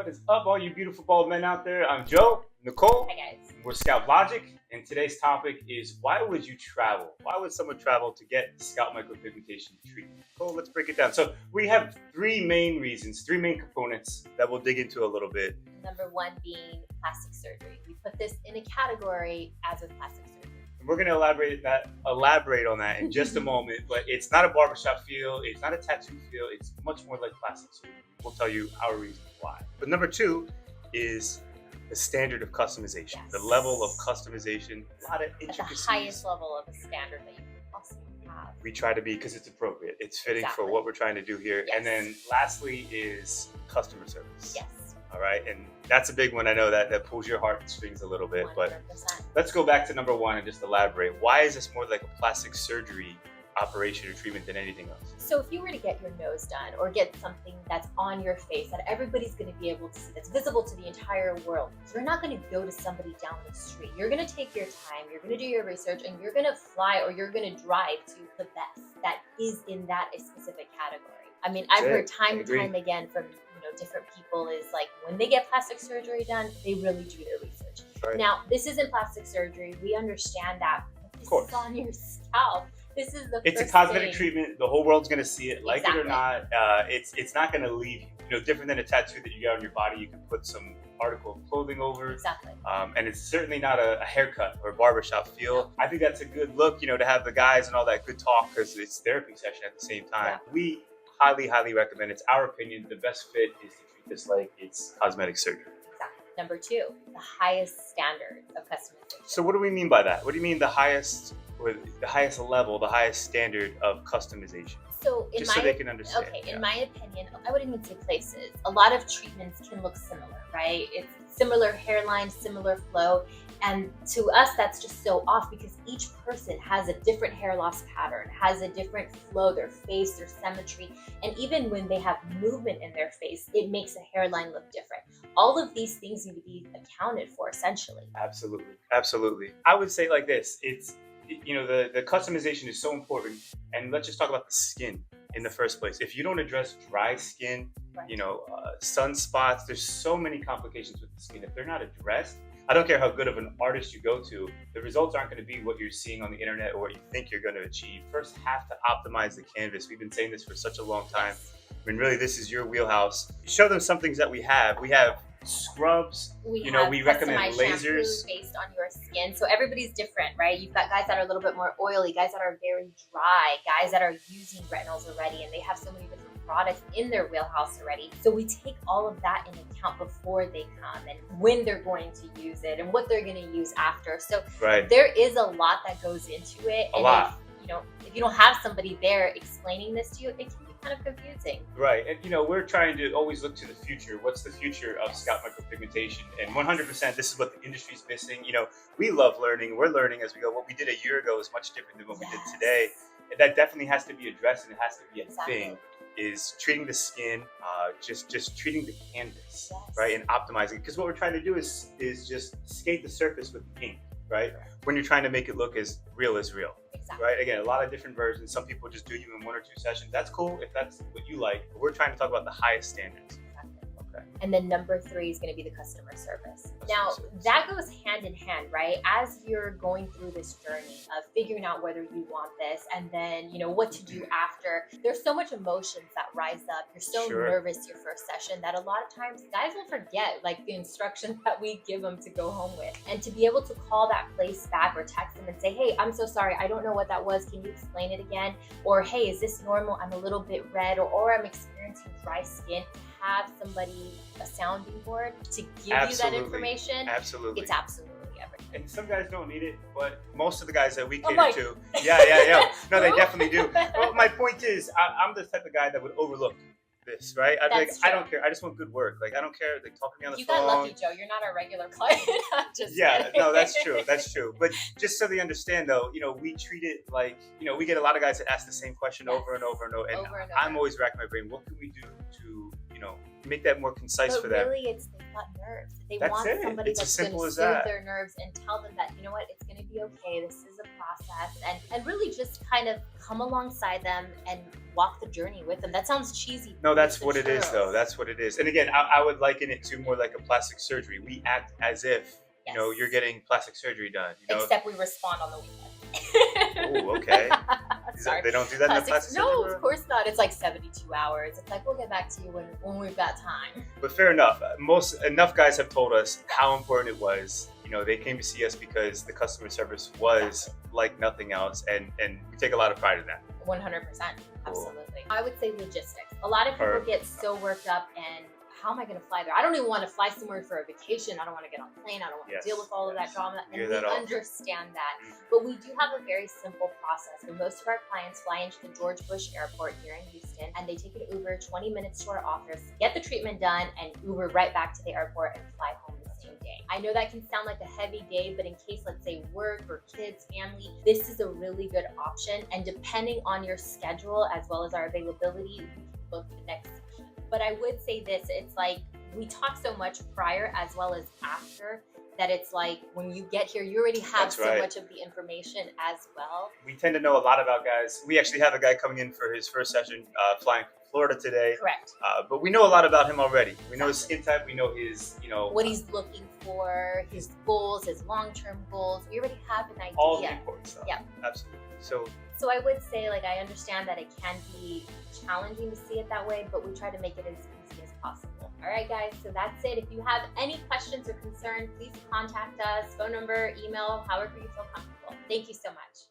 is up, all you beautiful bald men out there? I'm Joe, Nicole. Hi guys. We're Scalp Logic, and today's topic is why would you travel? Why would someone travel to get scalp micropigmentation treatment? Nicole, let's break it down. So we have three main reasons, three main components that we'll dig into a little bit. Number one being plastic surgery. We put this in a category as with plastic surgery. And we're going to elaborate on that in just a moment, but it's not a barbershop feel, it's not a tattoo feel, it's much more like plastic surgery. We'll tell you our reasons why. But number two is the standard of customization, the level of customization, a lot of intricacies. At the highest level of a standard that you can possibly have. We try to be, because it's appropriate, it's fitting Exactly. for what we're trying to do here. Yes. And then lastly is customer service. Yes. All right, and that's a big one. I know that pulls your heartstrings a little bit, 100%. but let's go back to number one and just elaborate. Why is this more like a plastic surgery operation or treatment than anything else? So if you were to get your nose done or get something that's on your face that everybody's going to be able to see, that's visible to the entire world, you're not going to go to somebody down the street. You're going to take your time, you're going to do your research, and you're going to fly or you're going to drive to the best that is in that specific category. I mean, I've heard time and time again from different people is like when they get plastic surgery done, they really do their research. Right. Now, this isn't plastic surgery. We understand that. But this is on your scalp. This is the It's first a cosmetic thing. treatment. The whole world's going to see it, like Exactly. it or not. It's not going to leave you. Different than a tattoo that you get on your body. You can put some article of clothing over. Exactly. And it's certainly not a haircut or a barbershop feel. I think that's a good look, to have the guys and all that good talk because it's therapy session at the same time. Yeah. We highly recommend. It's our opinion. The best fit is to treat this like it's cosmetic surgery. Exactly. Number two, the highest standard of customization. So what do we mean by that? What do you mean the highest or the highest level, the highest standard of customization? So so they can understand. Okay, in my opinion, I wouldn't even say places. A lot of treatments can look similar, right? It's similar hairline, similar flow. And to us, that's just so off because each person has a different hair loss pattern, has a different flow, their face, their symmetry. And even when they have movement in their face, it makes a hairline look different. All of these things need to be accounted for essentially. Absolutely. I would say like this, it's, the customization is so important. And let's just talk about the skin in the first place. If you don't address dry skin, Right. sunspots, there's so many complications with the skin. If they're not addressed, I don't care how good of an artist you go to, the results aren't going to be what you're seeing on the internet or what you think you're going to achieve. First, have to optimize the canvas. We've been saying this for such a long time. When really this is your wheelhouse. Show them some things that we have. We have scrubs. We recommend customized lasers shampoo based on your skin. So everybody's different, right? You've got guys that are a little bit more oily, guys that are very dry, guys that are using retinols already, and they have so many different products in their wheelhouse already. So we take all of that into account before they come and when they're going to use it and what they're going to use after. So there is a lot that goes into it. If you don't have somebody there explaining this to you, it can be kind of confusing. Right. And we're trying to always look to the future. What's the future of scalp micropigmentation? And 100%, this is what the industry's missing. We love learning. We're learning as we go. What we did a year ago is much different than what we did today. And that definitely has to be addressed, and it has to be a thing. Is treating the skin, just treating the canvas, right, and optimizing. Because what we're trying to do is just skate the surface with ink, right? When you're trying to make it look as real, right? Again, a lot of different versions. Some people just do you in 1 or 2 sessions. That's cool if that's what you like. But we're trying to talk about the highest standards. Okay. And then number three is going to be the customer service. Now, that goes hand in hand, right? As you're going through this journey of figuring out whether you want this and then, what to do after, there's so much emotions that rise up. You're so nervous your first session that a lot of times guys will forget like the instructions that we give them to go home with. And to be able to call that place back or text them and say, hey, I'm so sorry. I don't know what that was. Can you explain it again? Or, hey, is this normal? I'm a little bit red or I'm experiencing dry skin. Have somebody, a sounding board to give you that information. Absolutely. It's absolutely everything. And some guys don't need it, but most of the guys that we cater to, yeah. No, they definitely do. Well, my point is, I'm the type of guy that would overlook this, right? I'd be like, I don't care. I just want good work. Like, I don't care. They talk to me on the phone. You got lucky, Joe. You're not a regular client. Just kidding. No, that's true. But just so they understand, though, we treat it like, we get a lot of guys that ask the same question over and over. And I'm always racking my brain. What can we do to, make that more concise But for them. really, it's they've got nerves. They That's want it. somebody It's as that's going simple to as soothe that. their nerves and tell them that, you know what, it's going to be okay. This is a process, and really just kind of come alongside them and walk the journey with them. That sounds cheesy. No, but that's it's the what it is, though. truth. That's what it is. And again, I would liken it to more like a plastic surgery. We act as if Yes. you're getting plastic surgery done. Except we respond on the weekend. Oh, okay. Sorry. They don't do that in the plastic surgery No, room? of course not. It's like 72 hours. It's like, we'll get back to you when we've got time. But fair enough. Enough guys have told us how important it was. They came to see us because the customer service was like nothing else, and we take a lot of pride in that. 100%. Absolutely. I would say logistics. A lot of people get so worked up and how am I going to fly there? I don't even want to fly somewhere for a vacation. I don't want to get on a plane. I don't want to deal with all of that drama. And we understand that. But we do have a very simple process. So most of our clients fly into the George Bush Airport here in Houston, and they take an Uber 20 minutes to our office, get the treatment done, and Uber right back to the airport and fly home the same day. I know that can sound like a heavy day, but in case, let's say, work or kids, family, this is a really good option. And depending on your schedule as well as our availability, we can book the next session. But I would say this, it's like we talk so much prior as well as after that it's like when you get here, you already have so much of the information as well. We tend to know a lot about guys. We actually have a guy coming in for his first session, flying from Florida today. Correct. But we know a lot about him already. We know his skin type. We know his, what he's looking for, his goals, his long-term goals. We already have an idea. All the important stuff. Yeah. Absolutely. So I would say, like, I understand that it can be challenging to see it that way, but we try to make it as easy as possible. All right, guys, so that's it. If you have any questions or concerns, please contact us. Phone number, email, however you feel comfortable. Thank you so much.